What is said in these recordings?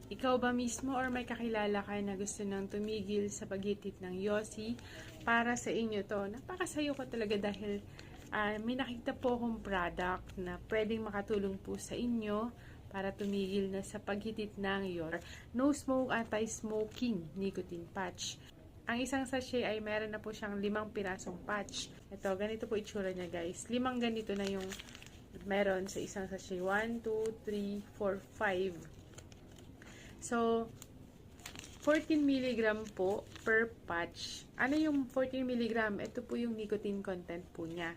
Ikaw ba mismo or may kakilala ka na gusto nang tumigil sa paghitit ng yosi? Para sa inyo to. Napakasayo ko talaga dahil may nakita po akong product na pwedeng makatulong po sa inyo para tumigil na sa paghitit ng yosi. No Smoke Anti-Smoking Nicotine Patch. Ang isang sachet ay meron na po siyang 5 pirasong patch. Ito, ganito po itsura niya guys. 5 ganito na yung meron sa isang sachet. 1, 2, 3, 4, 5. So, 14 mg po per patch. Ano yung 14 mg? Ito po yung nicotine content po niya.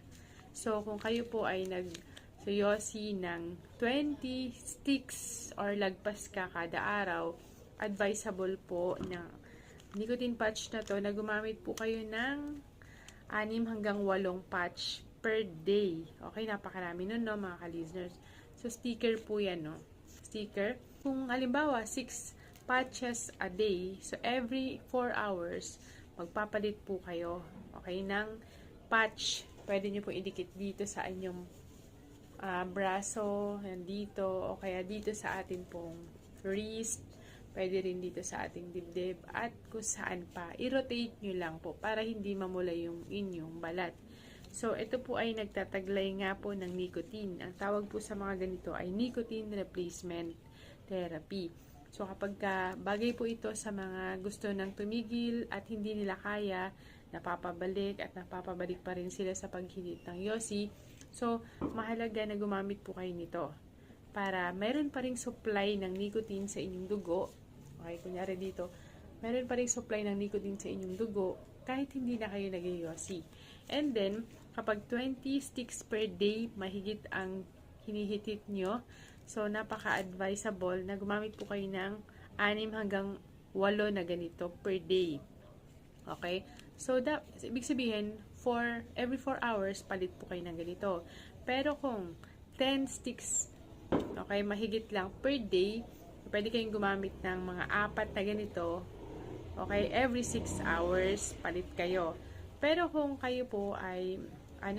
So, kung kayo po ay nag-yosi ng 20 sticks or lagpas ka kada araw, advisable po na nicotine patch na to na gumamit po kayo ng 6 hanggang 8 patch per day. Okay, napakarami nun, no, mga ka-listeners. So, sticker po yan, no? Sticker. Kung halimbawa, 6 patches a day, so every 4 hours, magpapalit po kayo, okay, ng patch. Pwede nyo po idikit dito sa inyong braso, dito, o kaya dito sa atin pong wrist, pwede rin dito sa ating dibdib, at kung saan pa. I-rotate nyo lang po para hindi mamula yung inyong balat. So, ito po ay nagtataglay nga po ng nicotine. Ang tawag po sa mga ganito ay nicotine replacement therapy. So, kapag bagay po ito sa mga gusto ng tumigil at hindi nila kaya, napapabalik pa rin sila sa paghinit ng yosi. So, mahalaga na gumamit po kayo nito para meron pa ring supply ng nicotine sa inyong dugo. Okay, kunyari dito, meron pa ring supply ng nicotine sa inyong dugo kahit hindi na kayo nag-yosi. And then, kapag 20 sticks per day, mahigit ang hinihitit nyo, so napaka-advisable na gumamit po kayo ng 6 hanggang 8 na ganito per day. Okay? So, ibig sabihin, every 4 hours, palit po kayo ng ganito. Pero kung 10 sticks, okay, mahigit lang per day, pwede kayong gumamit ng mga 4 na ganito. Okay? Every 6 hours, palit kayo. Pero kung kayo po ay, 2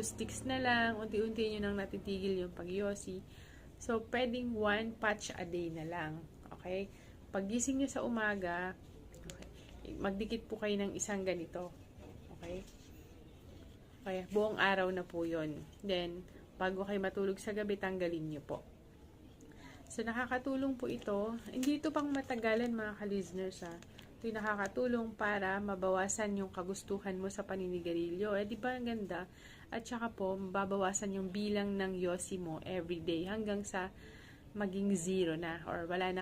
sticks na lang, unti-unti nyo nang natitigil yung pag-yosi, so, pwedeng 1 patch a day na lang. Okay? Paggising nyo sa umaga, okay, magdikit po kayo ng isang ganito. Okay? Okay, buong araw na po yun. Then, bago kayo matulog sa gabi, tanggalin nyo po. So, nakakatulong po ito. Hindi ito pang matagalan, mga ka-listeners, ha. Ito yung nakakatulong para mabawasan yung kagustuhan mo sa paninigarilyo. Di ba ang ganda? At saka po, mababawasan yung bilang ng yosi mo everyday hanggang sa maging 0 na or wala na